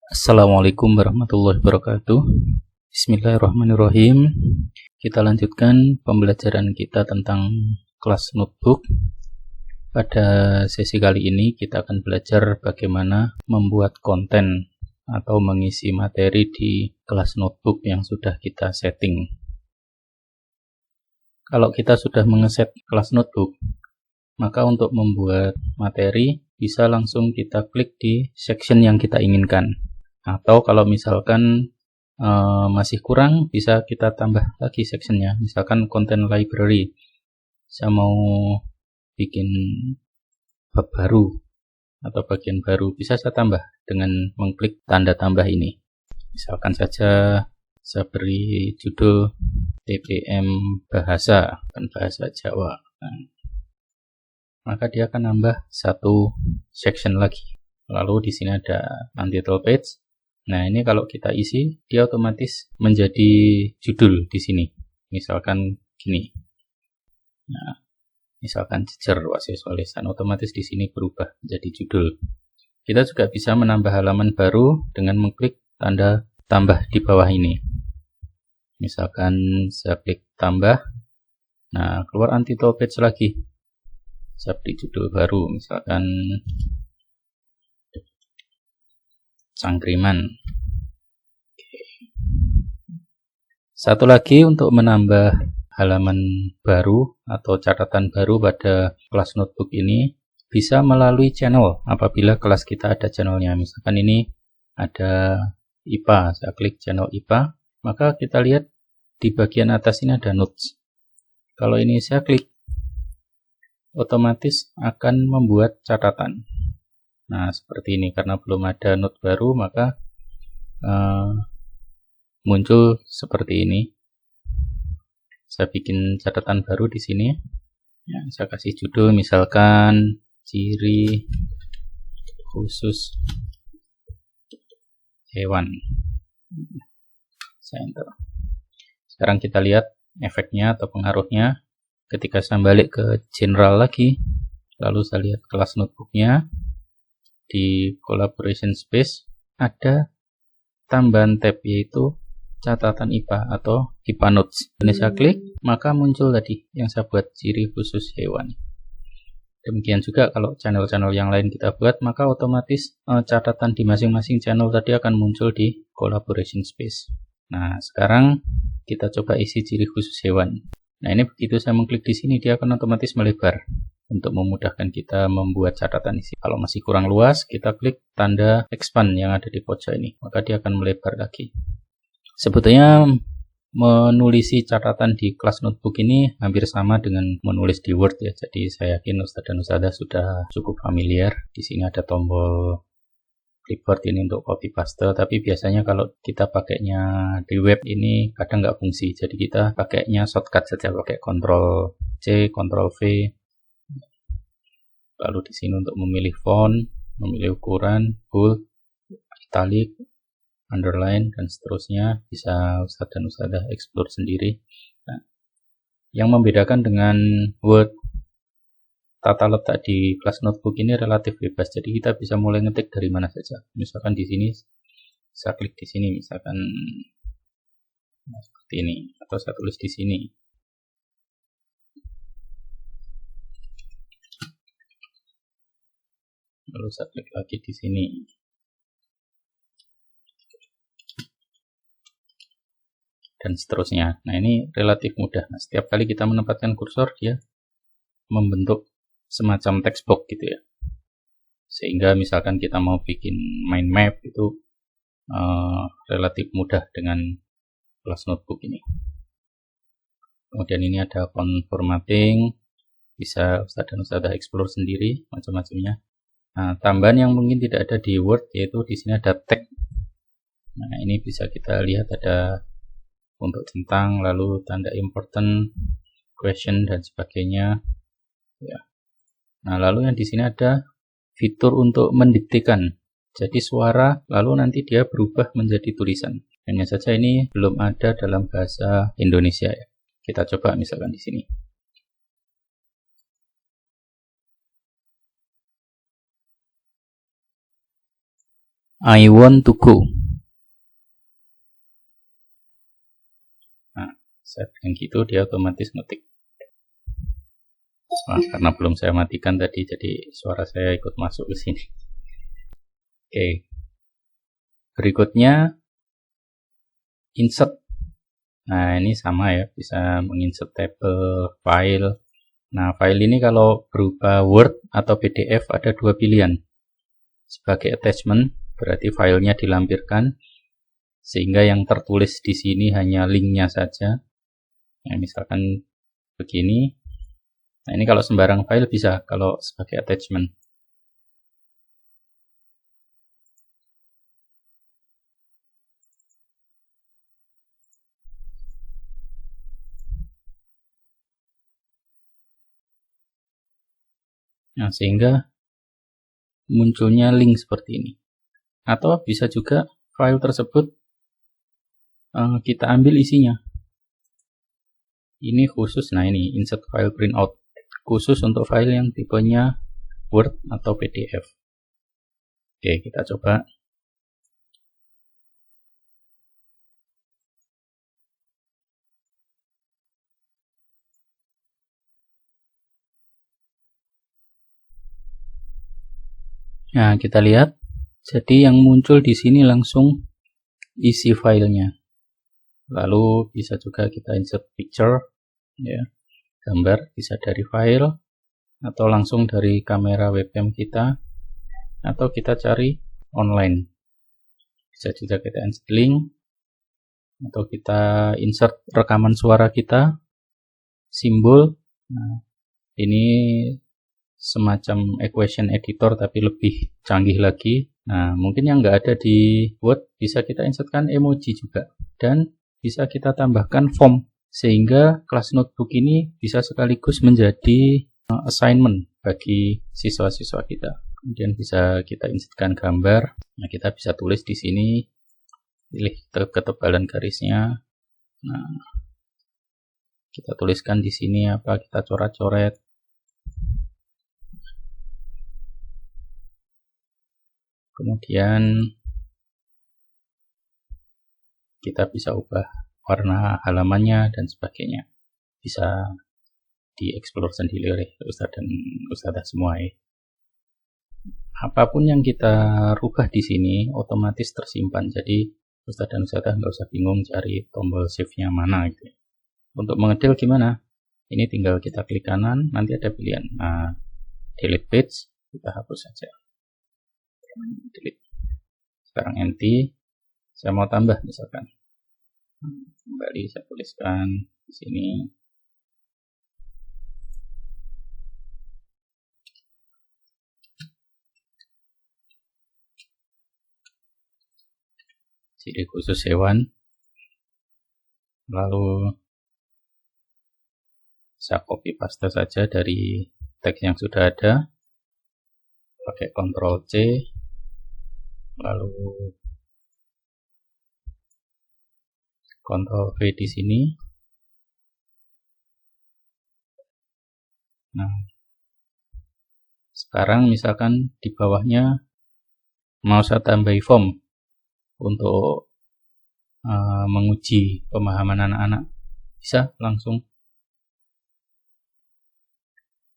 Assalamualaikum warahmatullahi wabarakatuh. Bismillahirrahmanirrahim. Kita lanjutkan pembelajaran kita tentang kelas notebook. Pada sesi kali ini kita akan belajar bagaimana membuat konten atau mengisi materi di kelas notebook yang sudah kita setting. Kalau kita sudah mengeset kelas notebook, maka untuk membuat materi bisa langsung kita klik di section yang kita inginkan. Atau kalau misalkan masih kurang, bisa kita tambah lagi sectionnya. Misalkan content library, saya mau bikin bab baru atau bagian baru, bisa saya tambah dengan mengklik tanda tambah ini. Misalkan saja saya beri judul TPM bahasa, dan bahasa Jawa. Maka dia akan nambah satu section lagi. Lalu di sini ada untitled page. Nah, ini kalau kita isi, dia otomatis menjadi judul di sini. Misalkan gini. Nah, misalkan jejer wasiso lisan, otomatis di sini berubah menjadi judul. Kita juga bisa menambah halaman baru dengan mengklik tanda tambah di bawah ini. Misalkan saya klik tambah. Nah, keluar untitled page lagi. Saya beri judul baru, misalkan Cangkriman. Satu lagi untuk menambah halaman baru atau catatan baru pada kelas notebook ini bisa melalui channel apabila kelas kita ada channelnya. Misalkan ini ada IPA, saya klik channel IPA, maka kita lihat di bagian atas ini ada notes. Kalau ini saya klik, otomatis akan membuat catatan. Nah, seperti ini, karena belum ada note baru, maka muncul seperti ini. Saya bikin catatan baru di sini. Ya, saya kasih judul, misalkan ciri khusus hewan. Saya enter. Sekarang kita lihat efeknya atau pengaruhnya. Ketika saya balik ke general lagi, lalu saya lihat kelas notebooknya, di collaboration space ada tambahan tab, yaitu catatan IPA atau IPA Notes. Ini saya klik, maka muncul tadi yang saya buat, ciri khusus hewan. Demikian juga kalau channel-channel yang lain kita buat, maka otomatis catatan di masing-masing channel tadi akan muncul di collaboration space. Nah, sekarang kita coba isi ciri khusus hewan. Nah, ini begitu saya mengklik di sini, dia akan otomatis melebar untuk memudahkan kita membuat catatan isi. Kalau masih kurang luas, kita klik tanda expand yang ada di pojok ini, maka dia akan melebar lagi. Sebetulnya menulisi catatan di kelas notebook ini hampir sama dengan menulis di Word ya. Jadi saya yakin Ustadz dan Ustadzah sudah cukup familiar. Di sini ada tombol clipboard ini untuk copy paste, tapi biasanya kalau kita pakainya di web ini kadang nggak fungsi. Jadi kita pakainya shortcut saja, pakai Ctrl C, Ctrl V. Lalu di sini untuk memilih font, memilih ukuran, bold, italic, underline, dan seterusnya, bisa Ustadz dan Ustadzah explore sendiri. Nah, yang membedakan dengan Word, tata letak di kelas notebook ini relatif bebas. Jadi kita bisa mulai ngetik dari mana saja. Misalkan di sini, saya klik di sini, misalkan seperti ini, atau saya tulis di sini. Lalu saya klik lagi di sini. Dan seterusnya. Nah, ini relatif mudah. Nah, setiap kali kita menempatkan kursor, dia membentuk semacam text box gitu ya. Sehingga misalkan kita mau bikin mind map itu relatif mudah dengan kelas notebook ini. Kemudian ini ada font formatting, bisa Ustadz dan Ustadzah explore sendiri macam-macamnya. Nah, tambahan yang mungkin tidak ada di Word, yaitu di sini ada tag. Nah, ini bisa kita lihat ada untuk tentang, lalu tanda important, question, dan sebagainya ya. Nah, lalu yang di sini ada fitur untuk mendiktekan, jadi suara lalu nanti dia berubah menjadi tulisan. Hanya saja ini belum ada dalam bahasa Indonesia ya. Kita coba misalkan di sini. I want to go. Nah, saya bilang gitu, dia otomatis ngetik. Nah, karena belum saya matikan tadi, jadi suara saya ikut masuk ke sini. Oke. Berikutnya insert. Nah, ini sama ya, bisa menginsert tabel, file. Nah, file ini kalau berupa Word atau PDF ada dua pilihan. Sebagai attachment, berarti filenya dilampirkan, sehingga yang tertulis di sini hanya linknya saja. Nah, misalkan begini. Nah, ini kalau sembarang file bisa, kalau sebagai attachment. Nah, sehingga munculnya link seperti ini. Atau bisa juga file tersebut kita ambil isinya. Ini khusus, nah ini insert file printout, khusus untuk file yang tipenya Word atau PDF. Oke, kita coba. Nah, kita lihat. Jadi yang muncul di sini langsung isi filenya. Lalu bisa juga kita insert picture, ya, gambar bisa dari file atau langsung dari kamera webcam kita, atau kita cari online. Bisa juga kita insert link, atau kita insert rekaman suara kita, simbol. Nah, ini semacam equation editor tapi lebih canggih lagi. Nah, mungkin yang nggak ada di Word bisa kita insertkan emoji juga, dan bisa kita tambahkan form, sehingga kelas notebook ini bisa sekaligus menjadi assignment bagi siswa-siswa kita. Kemudian bisa kita insertkan gambar. Nah, kita bisa tulis di sini, pilih ketebalan garisnya. Nah, kita tuliskan di sini apa, kita coret-coret. Kemudian kita bisa ubah warna halamannya dan sebagainya. Bisa dieksplor sendiri oleh Ustadz dan Ustadzah semua ya. Apapun yang kita rubah di sini otomatis tersimpan. Jadi Ustadz dan Ustadzah nggak usah bingung cari tombol save-nya mana gitu. Untuk mengedil gimana? Ini tinggal kita klik kanan, nanti ada pilihan. Nah, delete page, kita hapus saja. Delete. Sekarang empty. Saya mau tambah misalkan. Kembali saya tuliskan di sini. Ciri khusus hewan. Lalu saya copy paste saja dari teks yang sudah ada. Pakai Ctrl C. Lalu Ctrl V di sini. Nah, sekarang misalkan di bawahnya mau saya tambahi form untuk menguji pemahaman anak-anak, bisa langsung.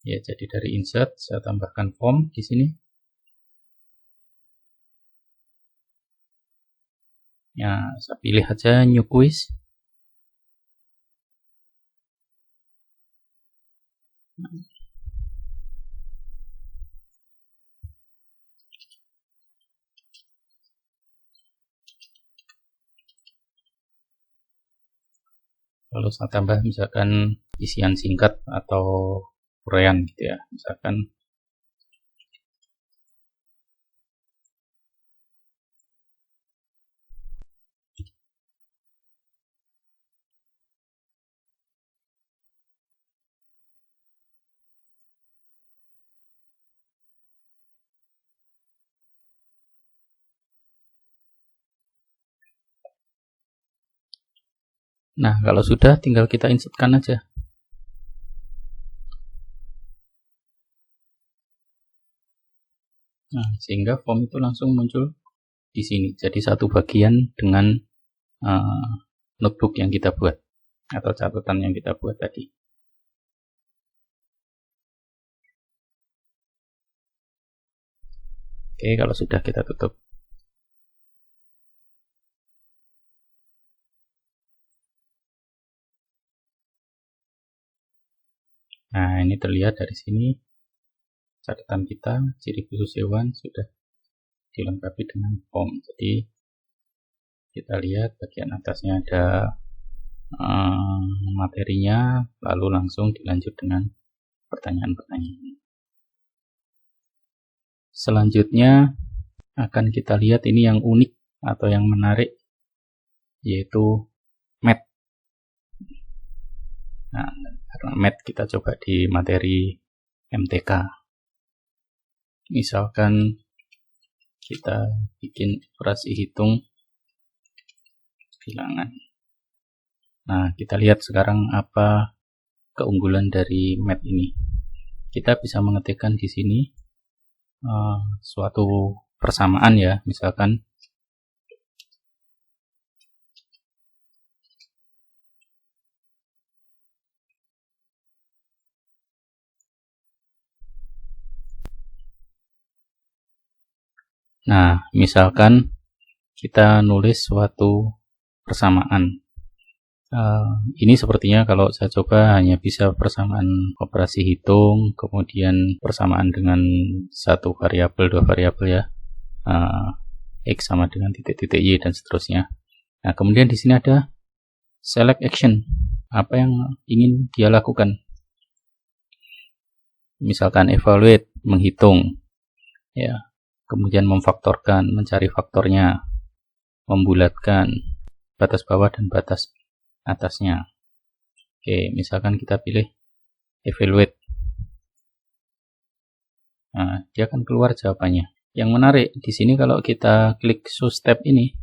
Ya, jadi dari insert saya tambahkan form di sini. Ya, saya pilih aja new quiz. Lalu saya tambah misalkan isian singkat atau uraian gitu ya. Misalkan nah, kalau sudah tinggal kita insertkan aja. Nah, sehingga form itu langsung muncul di sini. Jadi satu bagian dengan notebook yang kita buat atau catatan yang kita buat tadi. Oke, kalau sudah kita tutup. Nah, ini terlihat dari sini catatan kita, ciri khusus hewan sudah dilengkapi dengan form. Jadi kita lihat bagian atasnya ada materinya, lalu langsung dilanjut dengan pertanyaan-pertanyaan. Selanjutnya akan kita lihat ini yang unik atau yang menarik, yaitu math. Nah, karena math kita coba di materi MTK. Misalkan kita bikin operasi hitung bilangan. Nah, kita lihat sekarang apa keunggulan dari math ini. Kita bisa mengetikkan di sini suatu persamaan ya, misalkan misalkan kita nulis suatu persamaan. Ini sepertinya kalau saya coba hanya bisa persamaan operasi hitung, kemudian persamaan dengan satu variabel, dua variabel ya, X sama dengan titik-titik Y dan seterusnya. Nah, kemudian di sini ada select action, apa yang ingin dia lakukan. Misalkan evaluate, menghitung, ya, kemudian memfaktorkan, mencari faktornya, membulatkan batas bawah dan batas atasnya. Oke, misalkan kita pilih evaluate. Nah, dia akan keluar jawabannya. Yang menarik di sini kalau kita klik show step ini,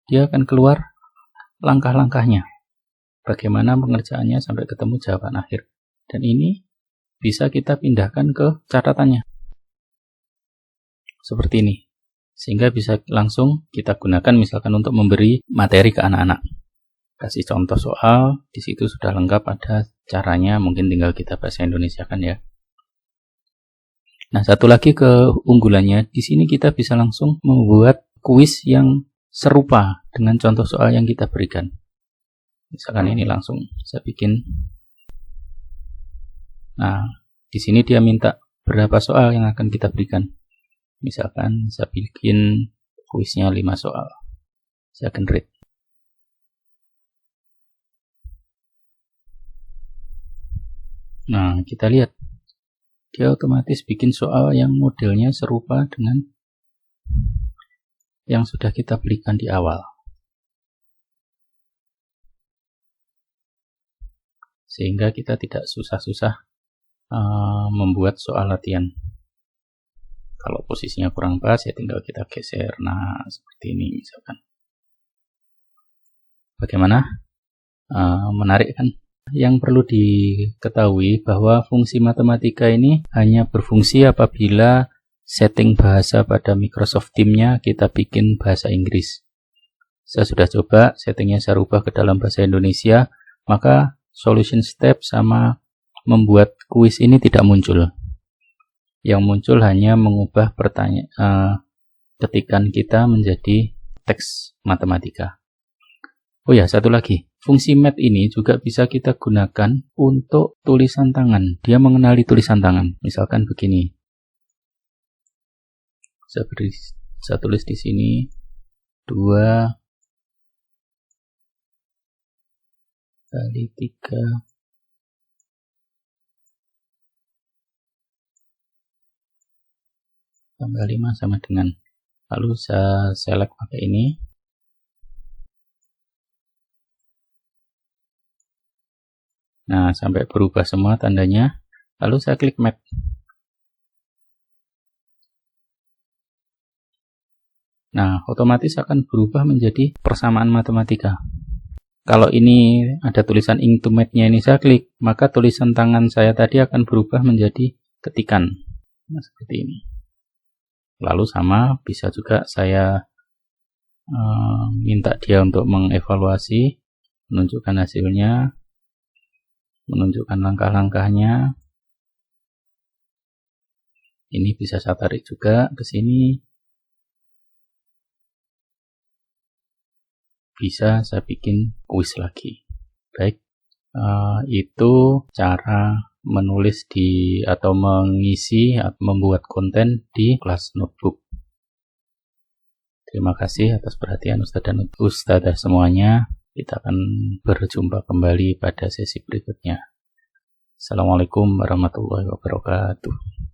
dia akan keluar langkah-langkahnya. Bagaimana pengerjaannya sampai ketemu jawaban akhir. Dan ini bisa kita pindahkan ke catatannya. Seperti ini. Sehingga bisa langsung kita gunakan misalkan untuk memberi materi ke anak-anak. Kasih contoh soal, di situ sudah lengkap ada caranya, mungkin tinggal kita bahasa Indonesia kan ya. Nah, satu lagi keunggulannya, di sini kita bisa langsung membuat kuis yang serupa dengan contoh soal yang kita berikan. Misalkan ini langsung saya bikin. Nah, di sini dia minta berapa soal yang akan kita berikan. Misalkan saya bikin kuisnya 5 soal. Saya generate. Nah, kita lihat. Dia otomatis bikin soal yang modelnya serupa dengan yang sudah kita berikan di awal. Sehingga kita tidak susah-susah membuat soal latihan. Kalau posisinya kurang pas, ya tinggal kita geser. Nah, seperti ini misalkan. Bagaimana? Menarik kan? Yang perlu diketahui bahwa fungsi matematika ini hanya berfungsi apabila setting bahasa pada Microsoft Teams-nya kita bikin bahasa Inggris. Saya sudah coba, settingnya saya rubah ke dalam bahasa Indonesia, maka solution step sama membuat kuis ini tidak muncul. Yang muncul hanya mengubah ketikan kita menjadi teks matematika. Oh ya, satu lagi. Fungsi math ini juga bisa kita gunakan untuk tulisan tangan. Dia mengenali tulisan tangan. Misalkan begini. Saya tulis di sini 2 kali 3 tambah 5 sama dengan. Lalu saya select pakai ini. Nah, sampai berubah semua tandanya. Lalu saya klik math. Nah, otomatis akan berubah menjadi persamaan matematika. Kalau ini ada tulisan into math-nya ini saya klik, maka tulisan tangan saya tadi akan berubah menjadi ketikan. Nah, seperti ini. Lalu sama bisa juga saya minta dia untuk mengevaluasi, menunjukkan hasilnya, menunjukkan langkah-langkahnya. Ini bisa saya tarik juga ke sini. Bisa saya bikin kuis lagi. Baik, itu cara menulis atau mengisi atau membuat konten di kelas notebook. Terima kasih atas perhatian Ustadz dan Ustadzah semuanya. Kita akan berjumpa kembali pada sesi berikutnya. Assalamualaikum warahmatullahi wabarakatuh.